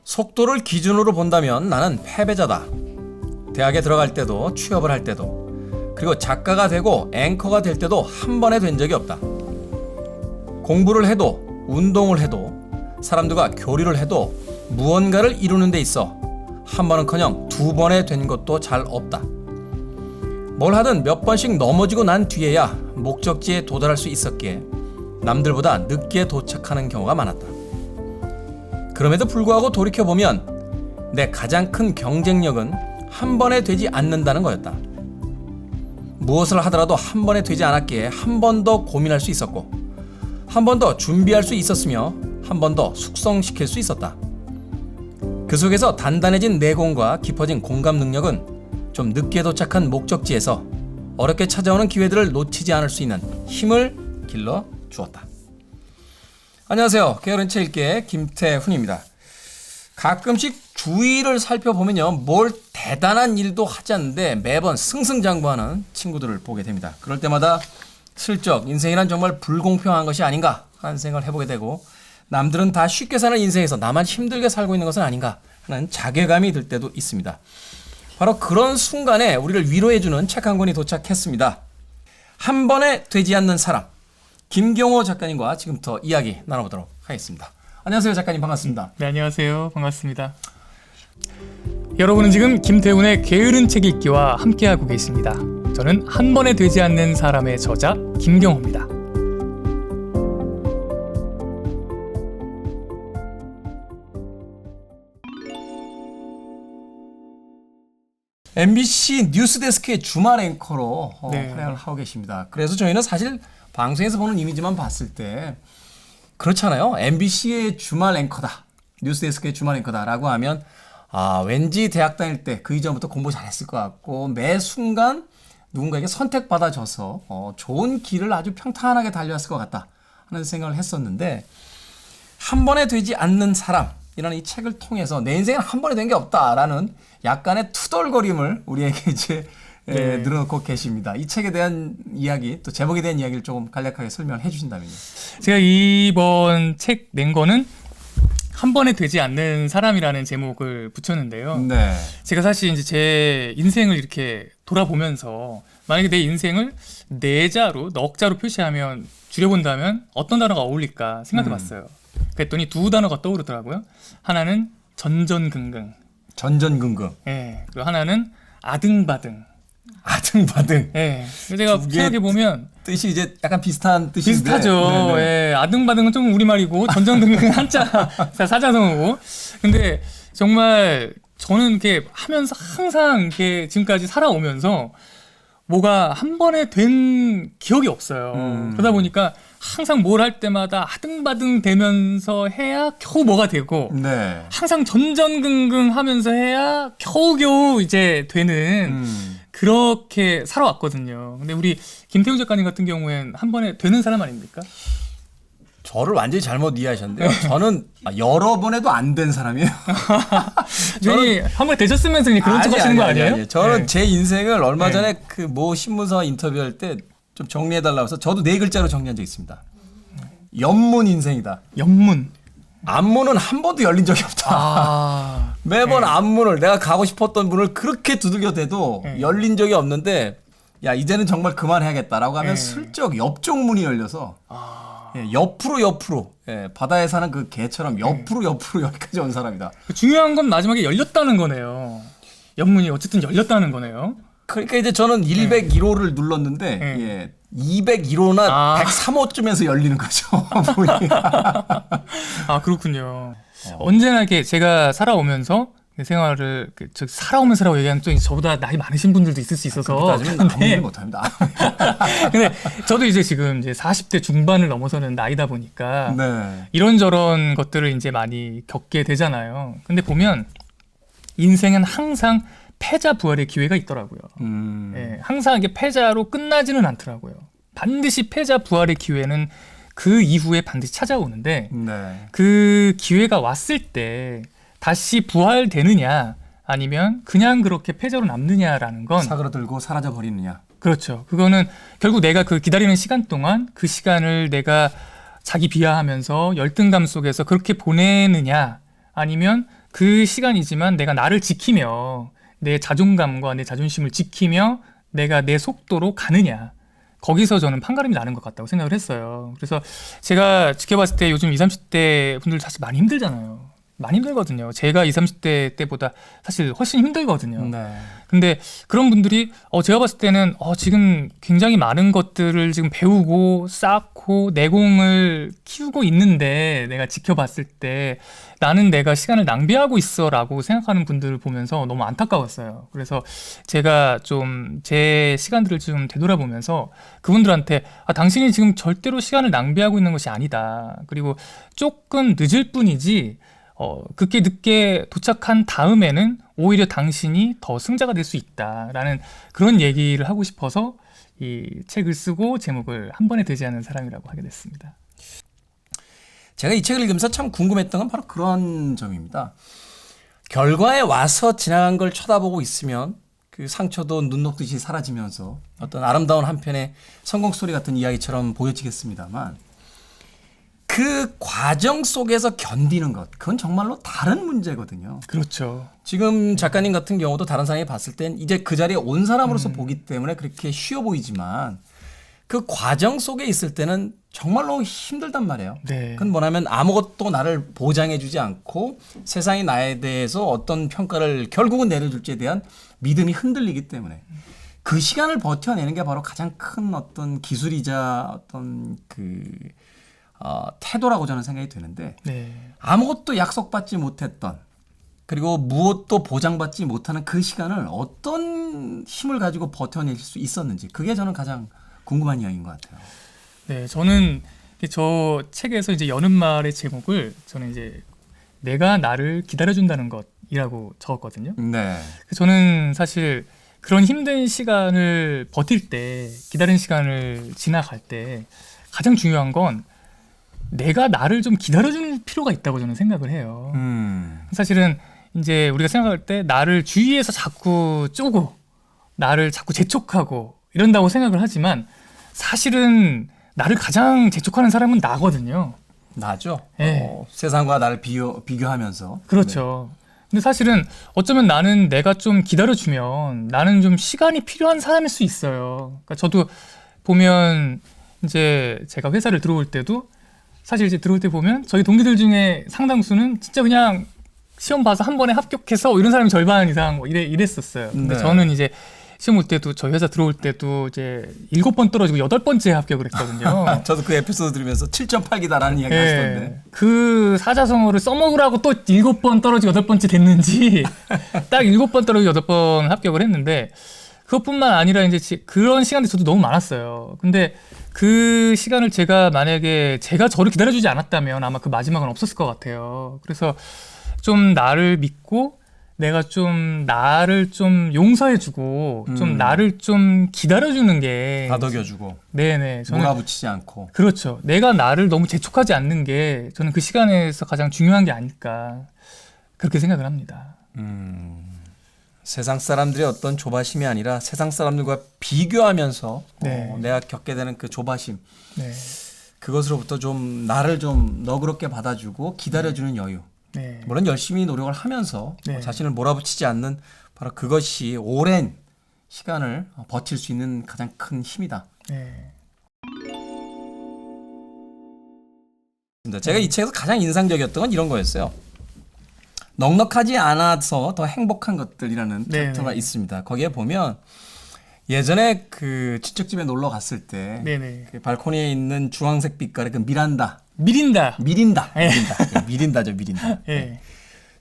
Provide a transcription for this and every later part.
속도를 기준으로 본다면 나는 패배자다. 대학에 들어갈 때도 취업을 할 때도 그리고 작가가 되고 앵커가 될 때도 한 번에 된 적이 없다. 공부를 해도 운동을 해도 사람들과 교류를 해도 무언가를 이루는 데 있어 한 번은커녕 두 번에 된 것도 잘 없다. 뭘 하든 몇 번씩 넘어지고 난 뒤에야 목적지에 도달할 수 있었기에 남들보다 늦게 도착하는 경우가 많았다. 그럼에도 불구하고 돌이켜보면 내 가장 큰 경쟁력은 한 번에 되지 않는다는 거였다. 무엇을 하더라도 한 번에 되지 않았기에 한 번 더 고민할 수 있었고 한 번 더 준비할 수 있었으며 한 번 더 숙성시킬 수 있었다. 그 속에서 단단해진 내공과 깊어진 공감 능력은 좀 늦게 도착한 목적지에서 어렵게 찾아오는 기회들을 놓치지 않을 수 있는 힘을 길러 주었다. 안녕하세요. 게으른 채 읽기의 김태훈입니다. 가끔씩 주위를 살펴보면요, 뭘 대단한 일도 하지 않는데 매번 승승장구하는 친구들을 보게 됩니다. 그럴 때마다 슬쩍 인생이란 정말 불공평한 것이 아닌가 하는 생각을 해보게 되고, 남들은 다 쉽게 사는 인생에서 나만 힘들게 살고 있는 것은 아닌가 하는 자괴감이 들 때도 있습니다. 바로 그런 순간에 우리를 위로해주는 책 한 권이 도착했습니다. 한 번에 되지 않는 사람, 김경호 작가님과 지금부터 이야기 나눠보도록 하겠습니다. 안녕하세요, 작가님. 반갑습니다. 네, 안녕하세요. 반갑습니다. 여러분은 지금 김태훈의 게으른 책 읽기와 함께하고 계십니다. 저는 한 번에 되지 않는 사람의 저자 김경호입니다. MBC 뉴스데스크의 주말 앵커로 네. 활약을 하고 계십니다. 그래서 저희는 사실 방송에서 보는 이미지만 봤을 때 그렇잖아요. MBC의 주말 앵커다, 뉴스데스크의 주말 앵커다라고 하면 왠지 대학 다닐 때 그 이전부터 공부 잘했을 것 같고 매 순간 누군가에게 선택받아줘서 좋은 길을 아주 평탄하게 달려왔을 것 같다 하는 생각을 했었는데, 한 번에 되지 않는 사람이라는 이 책을 통해서 내 인생은 한 번에 된 게 없다라는 약간의 투덜거림을 우리에게 이제 늘어놓고 계십니다. 이 책에 대한 이야기, 또 제목에 대한 이야기를 조금 간략하게 설명을 해주신다면요. 제가 이번 책 낸 거는 한 번에 되지 않는 사람이라는 제목을 붙였는데요. 네. 제가 사실 이제 제 인생을 이렇게 돌아보면서 만약에 내 인생을 네자로, 넉자로 표시하면, 줄여본다면 어떤 단어가 어울릴까 생각해봤어요. 그랬더니 두 단어가 떠오르더라고요. 하나는 전전긍긍. 전전긍긍. 예. 그리고 하나는 아등바등. 아등바등. 예. 제가 생각해보면 뜻이 이제 약간 비슷한 뜻인데. 비슷하죠. 예. 아등바등은 좀 우리말이고 전전긍긍은 한자 사자성어고. 근데 정말 저는 이렇게 하면서 항상 이렇게 지금까지 살아오면서 뭐가 한 번에 된 기억이 없어요. 그러다 보니까 항상 뭘 할 때마다 아등바등 되면서 해야 겨우 뭐가 되고, 네. 항상 전전긍긍 하면서 해야 겨우겨우 이제 되는 그렇게 살아왔거든요. 근데 우리 김태훈 작가님 같은 경우엔 한 번에 되는 사람 아닙니까? 저를 완전히 잘못 이해하셨는데요. 저는 여러 번 해도 안 된 사람이에요. 저는 한 번에 되셨으면서 그런 척 하시는 거 아니에요? 저는 네. 제 인생을 얼마 전에 그 모 신문사 인터뷰할 때 좀 정리해달라고 해서 저도 4글자로 정리한 적 있습니다. 연문 인생이다. 연문. 앞문은 한 번도 열린 적이 없다. 매번 앞문을, 내가 가고 싶었던 문을 그렇게 두들겨대도 열린 적이 없는데, 야 이제는 정말 그만해야겠다라고 하면 슬쩍 옆쪽 문이 열려서 옆으로 바다에 사는 그 개처럼 옆으로 여기까지 온 사람이다. 중요한 건 마지막에 열렸다는 거네요. 연문이 어쨌든 열렸다는 거네요. 그러니까 이제 저는 101호를 눌렀는데 201호나 103호쯤에서 열리는 거죠. 아, 그렇군요. 언제나 이렇게 제가 살아오면서 생활을 살아오면서라고 얘기하면 또 저보다 나이 많으신 분들도 있을 수 있어서 따지면 아무 일 못합니다. 근데 저도 이제 지금 이제 40대 중반을 넘어서는 나이다 보니까 네. 이런저런 것들을 이제 많이 겪게 되잖아요. 근데 보면 인생은 항상 패자 부활의 기회가 있더라고요. 예, 항상 이게 패자로 끝나지는 않더라고요. 반드시 패자 부활의 기회는 그 이후에 반드시 찾아오는데 그 기회가 왔을 때 다시 부활되느냐 아니면 그냥 그렇게 패자로 남느냐라는 건 사그러들고 사라져 버리느냐. 그렇죠. 그거는 결국 내가 그 기다리는 시간 동안 그 시간을 내가 자기 비하하면서 열등감 속에서 그렇게 보내느냐, 아니면 그 시간이지만 내가 나를 지키며 내 자존감과 내 자존심을 지키며 내가 내 속도로 가느냐, 거기서 저는 판가름이 나는 것 같다고 생각을 했어요. 그래서 제가 지켜봤을 때 요즘 20, 30대 분들 사실 많이 힘들잖아요. 많이 힘들거든요. 제가 20, 30대 때보다 사실 훨씬 힘들거든요. 네. 근데 그런 분들이 제가 봤을 때는 지금 굉장히 많은 것들을 지금 배우고 쌓고 내공을 키우고 있는데, 내가 지켜봤을 때 나는 내가 시간을 낭비하고 있어라고 생각하는 분들을 보면서 너무 안타까웠어요. 그래서 제가 좀 제 시간들을 좀 되돌아보면서 그분들한테 당신이 지금 절대로 시간을 낭비하고 있는 것이 아니다. 그리고 조금 늦을 뿐이지 그렇게 늦게 도착한 다음에는 오히려 당신이 더 승자가 될 수 있다라는 그런 얘기를 하고 싶어서 이 책을 쓰고 제목을 한 번에 되지 않는 사람이라고 하게 됐습니다. 제가 이 책을 읽으면서 참 궁금했던 건 바로 그런 점입니다. 결과에 와서 지나간 걸 쳐다보고 있으면 그 상처도 눈 녹듯이 사라지면서 어떤 아름다운 한편의 성공 스토리 같은 이야기처럼 보여지겠습니다만, 그 과정 속에서 견디는 것, 그건 정말로 다른 문제거든요. 그렇죠. 지금 작가님 같은 경우도 다른 사람이 봤을 땐 이제 그 자리에 온 사람으로서 보기 때문에 그렇게 쉬워 보이지만, 그 과정 속에 있을 때는 정말로 힘들단 말이에요. 네. 그건 뭐냐면 아무것도 나를 보장해주지 않고 세상이 나에 대해서 어떤 평가를 결국은 내려줄지에 대한 믿음이 흔들리기 때문에 그 시간을 버텨내는 게 바로 가장 큰 어떤 기술이자 어떤 태도라고 저는 생각이 되는데, 네. 아무것도 약속받지 못했던, 그리고 무엇도 보장받지 못하는 그 시간을 어떤 힘을 가지고 버텨낼 수 있었는지, 그게 저는 가장 궁금한 이야기인 것 같아요. 네, 저는 저 책에서 이제 여는 말의 제목을 저는 이제 내가 나를 기다려준다는 것이라고 적었거든요. 네. 저는 사실 그런 힘든 시간을 버틸 때, 기다린 시간을 지나갈 때 가장 중요한 건 내가 나를 좀 기다려줄 필요가 있다고 저는 생각을 해요. 사실은 이제 우리가 생각할 때 나를 주위에서 자꾸 쪼고 나를 자꾸 재촉하고 이런다고 생각을 하지만, 사실은 나를 가장 재촉하는 사람은 나거든요. 나죠. 네. 세상과 나를 비교하면서. 그렇죠. 근데 사실은 어쩌면 나는 내가 좀 기다려주면 나는 좀 시간이 필요한 사람일 수 있어요. 그러니까 저도 보면 이제 제가 회사를 들어올 때도 사실 이제 들어올 때 보면 저희 동기들 중에 상당수는 진짜 그냥 시험 봐서 한 번에 합격해서 이런 사람이 절반 이상 이랬었어요. 근데 네. 저는 이제 시험 올 때도 저희 회사 들어올 때도 이제 7번 떨어지고 8번째 합격을 했거든요. 저도 그 에피소드 들으면서 7.8기다라는 이야기 하시던데. 그 사자성어를 써먹으라고 또 7번 떨어지고 8번째 됐는지 딱 7번 떨어지고 8번 합격을 했는데, 그것뿐만 아니라 이제 그런 시간들이 저도 너무 많았어요. 근데 그 시간을 제가 만약에 제가 저를 기다려주지 않았다면 아마 그 마지막은 없었을 것 같아요. 그래서 좀 나를 믿고 내가 좀 나를 좀 용서해주고 좀 나를 좀 기다려주는 게, 다독여주고. 네네, 저는 몰아붙이지 않고. 그렇죠. 내가 나를 너무 재촉하지 않는 게 저는 그 시간에서 가장 중요한 게 아닐까, 그렇게 생각을 합니다. 세상 사람들의 어떤 조바심이 아니라 세상 사람들과 비교하면서 네. 내가 겪게 되는 그 조바심, 네, 그것으로부터 좀 나를 좀 너그럽게 받아주고 기다려주는 여유. 네, 물론 열심히 노력을 하면서 네. 자신을 몰아붙이지 않는 바로 그것이 오랜 시간을 버틸 수 있는 가장 큰 힘이다. 네. 제가 이 책에서 가장 인상적이었던 건 이런 거였어요. 넉넉하지 않아서 더 행복한 것들이라는 네, 챕터가 네. 있습니다. 거기에 보면 예전에 그 친척집에 놀러 갔을 때 네네. 그 발코니에 있는 주황색 빛깔의 그 미란다. 미린다. 미린다. 예, 미린다죠, 미린다. 예.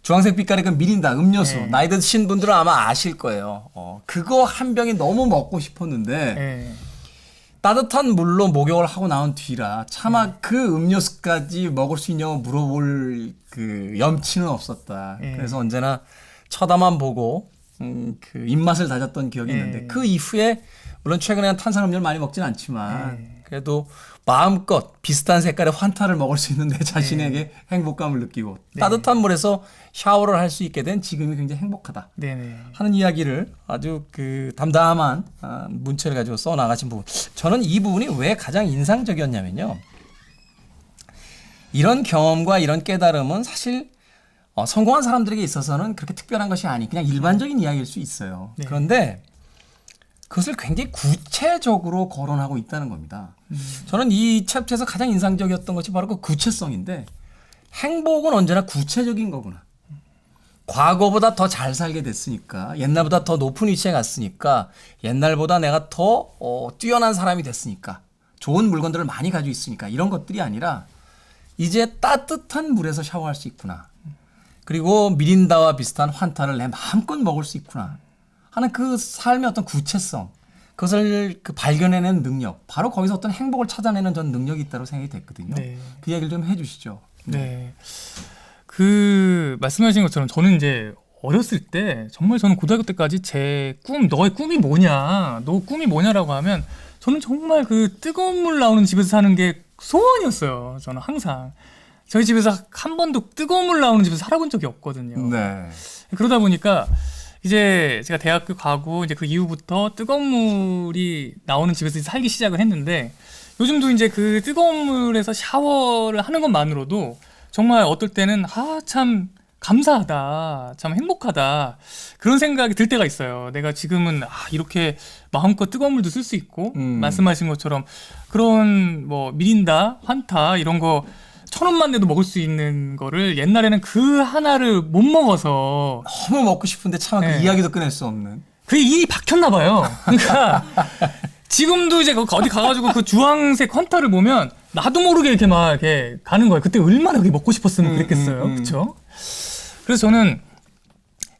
주황색 빛깔의 그 미린다 음료수. 네. 나이 드신 분들은 아마 아실 거예요. 그거 한 병이 너무 먹고 싶었는데 예. 따뜻한 물로 목욕을 하고 나온 뒤라 차마 그 음료수까지 먹을 수 있냐고 물어볼 그 염치는 없었다. 예. 그래서 언제나 쳐다만 보고 그 입맛을 다졌던 기억이 있는데, 그 이후에 물론 최근에는 탄산음료를 많이 먹진 않지만 그래도 마음껏 비슷한 색깔의 환타를 먹을 수 있는 내 자신에게 행복감을 느끼고 따뜻한 물에서 샤워를 할 수 있게 된 지금이 굉장히 행복하다 네네. 하는 이야기를 아주 그 담담한 문체를 가지고 써 나가신 부분, 저는 이 부분이 왜 가장 인상적이었냐면요, 이런 경험과 이런 깨달음은 사실 성공한 사람들에게 있어서는 그렇게 특별한 것이 아니 그냥 일반적인 이야기일 수 있어요. 네. 그런데 그것을 굉장히 구체적으로 거론하고 있다는 겁니다. 저는 이 챕터에서 가장 인상적이었던 것이 바로 그 구체성인데 행복은 언제나 구체적인 거구나. 과거보다 더 잘 살게 됐으니까 옛날보다 더 높은 위치에 갔으니까 옛날보다 내가 더 뛰어난 사람이 됐으니까 좋은 물건들을 많이 가지고 있으니까 이런 것들이 아니라 이제 따뜻한 물에서 샤워할 수 있구나. 그리고 미린다와 비슷한 환타를 내 마음껏 먹을 수 있구나 하는 그 삶의 어떤 구체성, 그것을 발견해내는 능력, 바로 거기서 어떤 행복을 찾아내는 전 능력이 있다고 생각이 됐거든요. 네. 그 이야기를 좀 해주시죠. 네. 그 말씀하신 것처럼 저는 이제 어렸을 때 정말 저는 고등학교 때까지 제 너의 꿈이 뭐냐, 너 꿈이 뭐냐라고 하면 저는 정말 그 뜨거운 물 나오는 집에서 사는 게 소원이었어요. 저는 항상 저희 집에서 한 번도 뜨거운 물 나오는 집에서 살아본 적이 없거든요. 네. 그러다 보니까 이제 제가 대학교 가고 이제 그 이후부터 뜨거운 물이 나오는 집에서 살기 시작을 했는데 요즘도 이제 그 뜨거운 물에서 샤워를 하는 것만으로도 정말 어떨 때는 참 감사하다, 참 행복하다 그런 생각이 들 때가 있어요. 내가 지금은 이렇게 마음껏 뜨거운 물도 쓸 수 있고 말씀하신 것처럼 그런 뭐 미린다, 환타 이런 거 1,000원만 내도 먹을 수 있는 거를 옛날에는 그 하나를 못 먹어서 너무 먹고 싶은데 참 그 네. 이야기도 꺼낼 수 없는. 그게 일이 박혔나 봐요. 그러니까 지금도 이제 어디 가가지고 그 주황색 환타를 보면 나도 모르게 이렇게 막 이렇게 가는 거예요. 그때 얼마나 그게 먹고 싶었으면 그랬겠어요. 그렇죠? 그래서 저는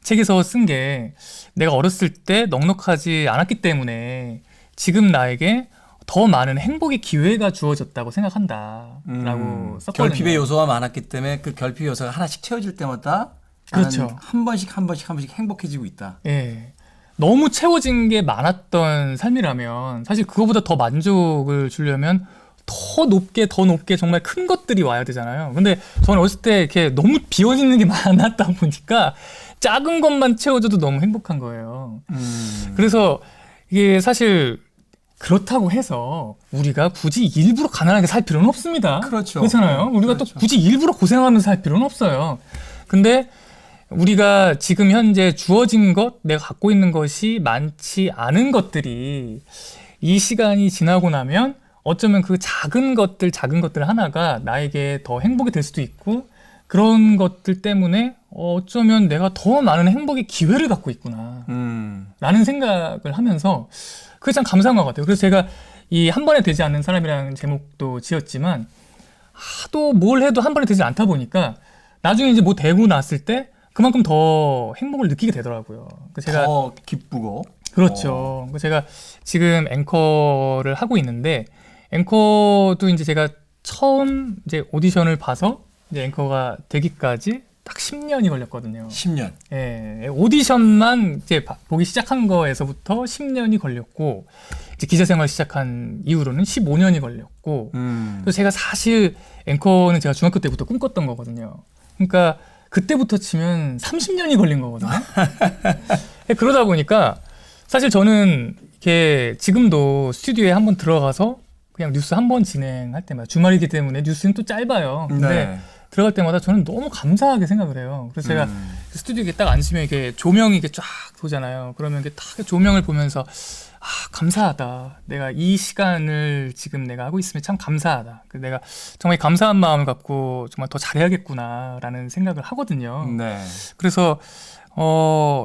책에서 쓴 게 내가 어렸을 때 넉넉하지 않았기 때문에 지금 나에게 더 많은 행복의 기회가 주어졌다고 생각한다라고 썼거든요. 결핍의 요소가 많았기 때문에 그 결핍 요소가 하나씩 채워질 때마다 그렇죠. 나는 한 번씩 행복해지고 있다. 예. 너무 채워진 게 많았던 삶이라면 사실 그거보다 더 만족을 주려면 더 높게 정말 큰 것들이 와야 되잖아요. 근데 저는 어렸을 때 이렇게 너무 비워지는 게 많았다 보니까 작은 것만 채워줘도 너무 행복한 거예요. 그래서 이게 사실 그렇다고 해서 우리가 굳이 일부러 가난하게 살 필요는 없습니다. 그렇죠. 그렇잖아요. 우리가 그렇죠. 또 굳이 일부러 고생하면서 살 필요는 없어요. 근데 우리가 지금 현재 주어진 것, 내가 갖고 있는 것이 많지 않은 것들이 이 시간이 지나고 나면 어쩌면 그 작은 것들 하나가 나에게 더 행복이 될 수도 있고 그런 것들 때문에 어쩌면 내가 더 많은 행복의 기회를 갖고 있구나 라는 생각을 하면서 그게 참 감사한 것 같아요. 그래서 제가 이 한 번에 되지 않는 사람이라는 제목도 지었지만 하도 뭘 해도 한 번에 되지 않다 보니까 나중에 이제 뭐 되고 났을 때 그만큼 더 행복을 느끼게 되더라고요. 제가 더 기쁘고. 그렇죠. 제가 지금 앵커를 하고 있는데 앵커도 이제 제가 처음 이제 오디션을 봐서 이제 앵커가 되기까지 딱 10년이 걸렸거든요. 10년. 예, 오디션만 이제 보기 시작한 거에서부터 10년이 걸렸고 이제 기자 생활 시작한 이후로는 15년이 걸렸고 그래서 제가 사실 앵커는 제가 중학교 때부터 꿈꿨던 거거든요. 그러니까 그때부터 치면 30년이 걸린 거거든요. 그러다 보니까 사실 저는 이렇게 지금도 스튜디오에 한번 들어가서 그냥 뉴스 한 번 진행할 때마다 주말이기 때문에 뉴스는 또 짧아요. 근데 네. 들어갈 때마다 저는 너무 감사하게 생각을 해요. 그래서 제가 스튜디오에 딱 앉으면 이렇게 조명이 이렇게 쫙 보잖아요. 그러면 이렇게 딱 조명을 보면서 감사하다. 내가 이 시간을 지금 내가 하고 있으면 참 감사하다. 내가 정말 감사한 마음을 갖고 정말 더 잘해야겠구나라는 생각을 하거든요. 네. 그래서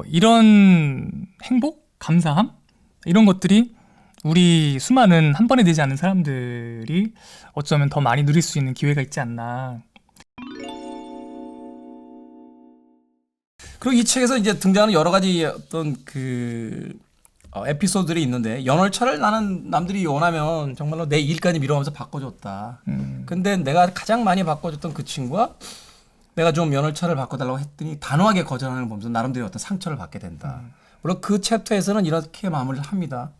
이런 행복, 감사함 이런 것들이 우리 수많은 한 번에 되지 않는 사람들이 어쩌면 더 많이 누릴 수 있는 기회가 있지 않나. 그리고 이 책에서 이제 등장하는 여러 가지 어떤 에피소드들이 있는데 연월차를 나는 남들이 원하면 정말로 내 일까지 미뤄가면서 바꿔줬다. 근데 내가 가장 많이 바꿔줬던 그 친구가 내가 좀 연월차를 바꿔달라고 했더니 단호하게 거절하는 걸 보면서 나름대로 어떤 상처를 받게 된다. 물론 그 챕터에서는 이렇게 마무리를 합니다.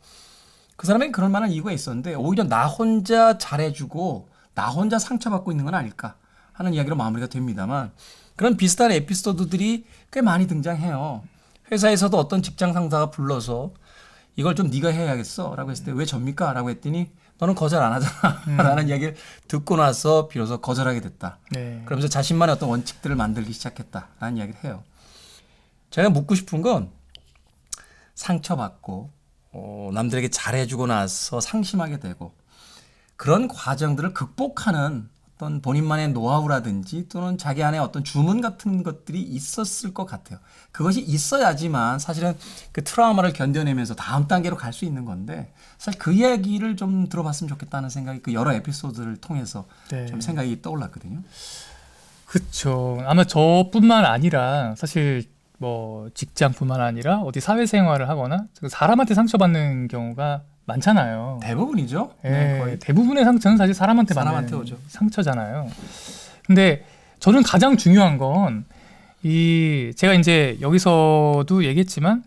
그 사람에게 그럴 만한 이유가 있었는데 오히려 나 혼자 잘해주고 나 혼자 상처받고 있는 건 아닐까 하는 이야기로 마무리가 됩니다만 그런 비슷한 에피소드들이 꽤 많이 등장해요. 회사에서도 어떤 직장 상사가 불러서 이걸 좀 네가 해야겠어 라고 했을 때 왜 접니까? 라고 했더니 너는 거절 안 하잖아 라는 이야기를 듣고 나서 비로소 거절하게 됐다. 네. 그러면서 자신만의 어떤 원칙들을 만들기 시작했다라는 이야기를 해요. 제가 묻고 싶은 건 상처받고 남들에게 잘해주고 나서 상심하게 되고 그런 과정들을 극복하는 어떤 본인만의 노하우라든지 또는 자기 안에 어떤 주문 같은 것들이 있었을 것 같아요. 그것이 있어야지만 사실은 그 트라우마를 견뎌내면서 다음 단계로 갈 수 있는 건데 사실 그 이야기를 좀 들어봤으면 좋겠다는 생각이 그 여러 에피소드를 통해서 네. 좀 생각이 떠올랐거든요. 그렇죠. 아마 저뿐만 아니라 사실 뭐 직장뿐만 아니라 어디 사회생활을 하거나 사람한테 상처받는 경우가 많잖아요. 대부분이죠. 예, 네, 거의. 대부분의 상처는 사실 사람한테 사람한테 받는 오죠. 상처잖아요. 근데 저는 가장 중요한 건 제가 이제 여기서도 얘기했지만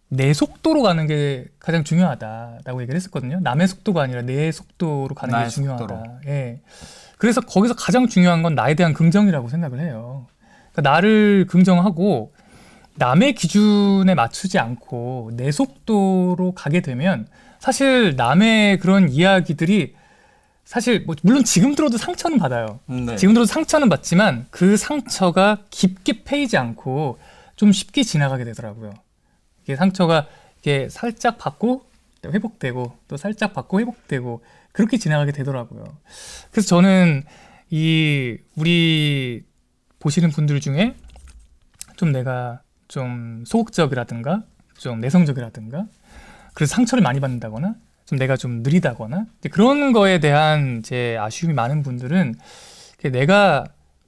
내 속도로 가는 게 가장 중요하다라고 얘기를 했었거든요. 남의 속도가 아니라 내 속도로 가는 게 나의 중요하다. 속도로. 예. 그래서 거기서 가장 중요한 건 나에 대한 긍정이라고 생각을 해요. 그러니까 나를 긍정하고 남의 기준에 맞추지 않고 내 속도로 가게 되면 사실 남의 그런 이야기들이 사실 뭐 물론 지금 들어도 상처는 받아요. 네. 지금 들어도 상처는 받지만 그 상처가 깊게 패이지 않고 좀 쉽게 지나가게 되더라고요. 이게 상처가 이게 살짝 받고 또 회복되고 또 살짝 받고 회복되고 그렇게 지나가게 되더라고요. 그래서 저는 우리 보시는 분들 중에 좀 내가 좀 소극적이라든가 좀 내성적이라든가 그래서 상처를 많이 받는다거나 좀 내가 좀 느리다거나 그런 거에 대한 제 아쉬움이 많은 분들은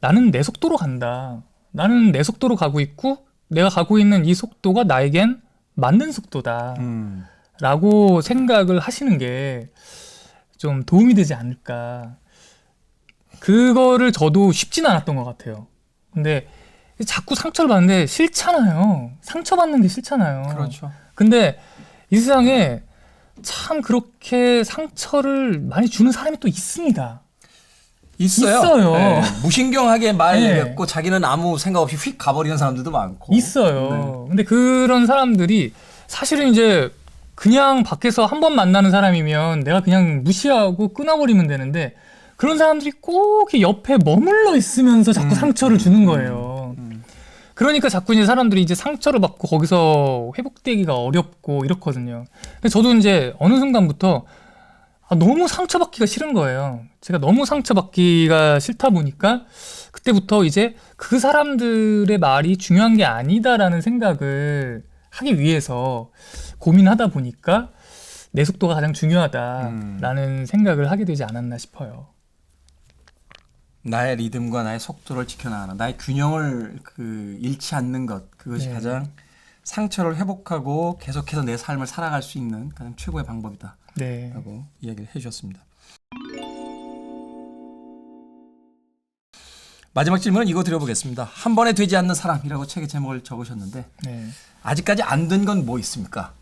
나는 내 속도로 간다. 나는 내 속도로 가고 있고 내가 가고 있는 이 속도가 나에겐 맞는 속도다. 라고 생각을 하시는 게 좀 도움이 되지 않을까. 그거를 저도 쉽진 않았던 것 같아요. 근데 자꾸 상처를 받는데 싫잖아요. 상처받는 게 싫잖아요. 그렇죠. 근데 이 세상에 참 그렇게 상처를 많이 주는 사람이 또 있습니다. 있어요. 네. 무신경하게 말 네. 내뱉고 자기는 아무 생각 없이 휙 가버리는 사람들도 많고. 있어요. 근데 그런 사람들이 사실은 이제 그냥 밖에서 한 번 만나는 사람이면 내가 그냥 무시하고 끊어버리면 되는데 그런 사람들이 꼭 옆에 머물러 있으면서 자꾸 상처를 주는 거예요. 그러니까 자꾸 이제 사람들이 이제 상처를 받고 거기서 회복되기가 어렵고 이렇거든요. 근데 저도 이제 어느 순간부터 너무 상처받기가 싫은 거예요. 제가 너무 상처받기가 싫다 보니까 그때부터 이제 그 사람들의 말이 중요한 게 아니다라는 생각을 하기 위해서 고민하다 보니까 내 속도가 가장 중요하다라는 생각을 하게 되지 않았나 싶어요. 나의 리듬과 나의 속도를 지켜나가는 나의 균형을 잃지 않는 것 그것이 네. 가장 상처를 회복하고 계속해서 내 삶을 살아갈 수 있는 가장 최고의 방법이다 네. 라고 이야기를 해주셨습니다. 마지막 질문은 이거 드려보겠습니다. 한 번에 되지 않는 사람이라고 책의 제목을 적으셨는데 네. 아직까지 안 된 건 뭐 있습니까?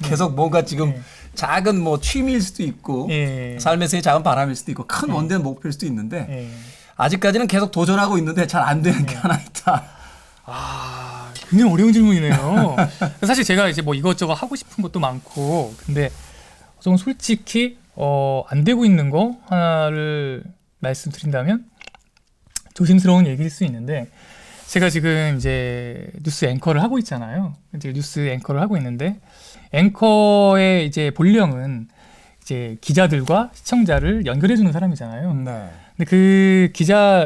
계속 뭔가 지금 네. 작은 뭐 취미일 수도 있고 예. 삶에서의 작은 바람일 수도 있고 큰 원대한 목표일 수도 있는데 예. 아직까지는 계속 도전하고 있는데 잘 안 되는 게 하나 있다. 굉장히 어려운 질문이네요. 사실 제가 이제 뭐 이것저것 하고 싶은 것도 많고, 근데 좀 솔직히 안 되고 있는 거 하나를 말씀드린다면 조심스러운 얘기일 수 있는데, 제가 지금 이제 뉴스 앵커를 하고 있잖아요. 이제 뉴스 앵커를 하고 있는데, 앵커의 이제 본령은 이제 기자들과 시청자를 연결해주는 사람이잖아요. 네. 근데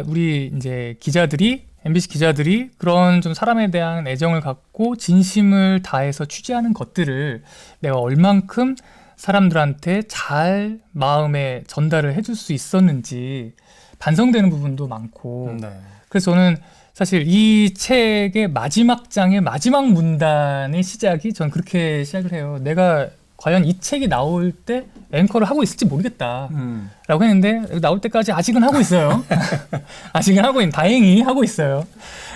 우리 이제 기자들이 MBC 기자들이 그런 좀 사람에 대한 애정을 갖고 진심을 다해서 취재하는 것들을 내가 얼만큼 사람들한테 잘 마음에 전달을 해줄 수 있었는지 반성되는 부분도 많고 네. 그래서 저는 사실 이 책의 마지막 장의 마지막 문단의 시작이 전 그렇게 시작을 해요. 내가 과연 이 책이 나올 때 앵커를 하고 있을지 모르겠다 라고 했는데 나올 때까지 아직은 하고 있어요. 아직은 다행히 하고 있어요.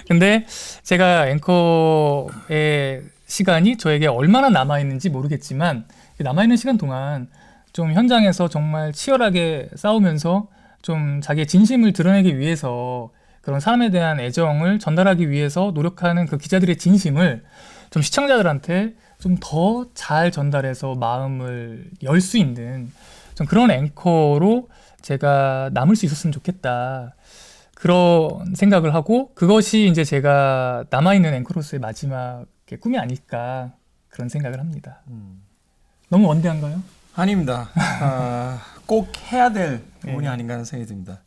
근데 제가 앵커의 시간이 저에게 얼마나 남아있는지 모르겠지만 남아있는 시간 동안 좀 현장에서 정말 치열하게 싸우면서 좀 자기의 진심을 드러내기 위해서 그런 사람에 대한 애정을 전달하기 위해서 노력하는 그 기자들의 진심을 좀 시청자들한테 좀 더 잘 전달해서 마음을 열 수 있는 좀 그런 앵커로 제가 남을 수 있었으면 좋겠다. 그런 생각을 하고 그것이 이제 제가 남아있는 앵커로서의 마지막 꿈이 아닐까 그런 생각을 합니다. 너무 원대한가요? 아닙니다. 꼭 해야 될 부분이 아닌가 하는 생각이 듭니다.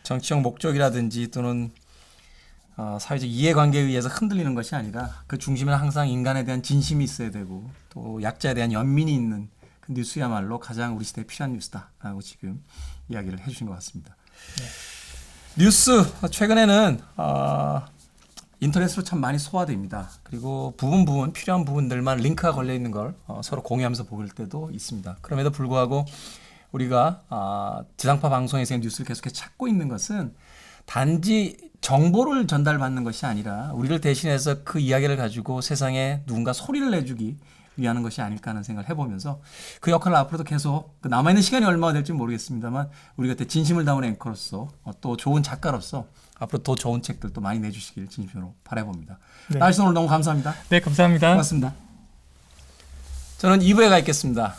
정치적 목적이라든지 또는 사회적 이해관계에 의해서 흔들리는 것이 아니라 그 중심에는 항상 인간에 대한 진심이 있어야 되고 또 약자에 대한 연민이 있는 그 뉴스야말로 가장 우리 시대에 필요한 뉴스다라고 지금 이야기를 해주신 것 같습니다. 뉴스 최근에는 인터넷으로 참 많이 소화됩니다. 그리고 부분 필요한 부분들만 링크가 걸려 있는 걸 서로 공유하면서 볼 때도 있습니다. 그럼에도 불구하고 우리가 지상파 방송에서의 뉴스를 계속해서 찾고 있는 것은 단지 정보를 전달받는 것이 아니라 우리를 대신해서 그 이야기를 가지고 세상에 누군가 소리를 내주기 위한 것이 아닐까 하는 생각을 해보면서 그 역할을 앞으로도 계속 남아있는 시간이 얼마나 될지 모르겠습니다만 우리 곁에 진심을 담은 앵커로서 또 좋은 작가로서 앞으로 더 좋은 책들도 많이 내주시길 진심으로 바라봅니다. 네. 나이스 오늘 너무 감사합니다. 네, 감사합니다. 고맙습니다. 저는 2부에 가 있겠습니다.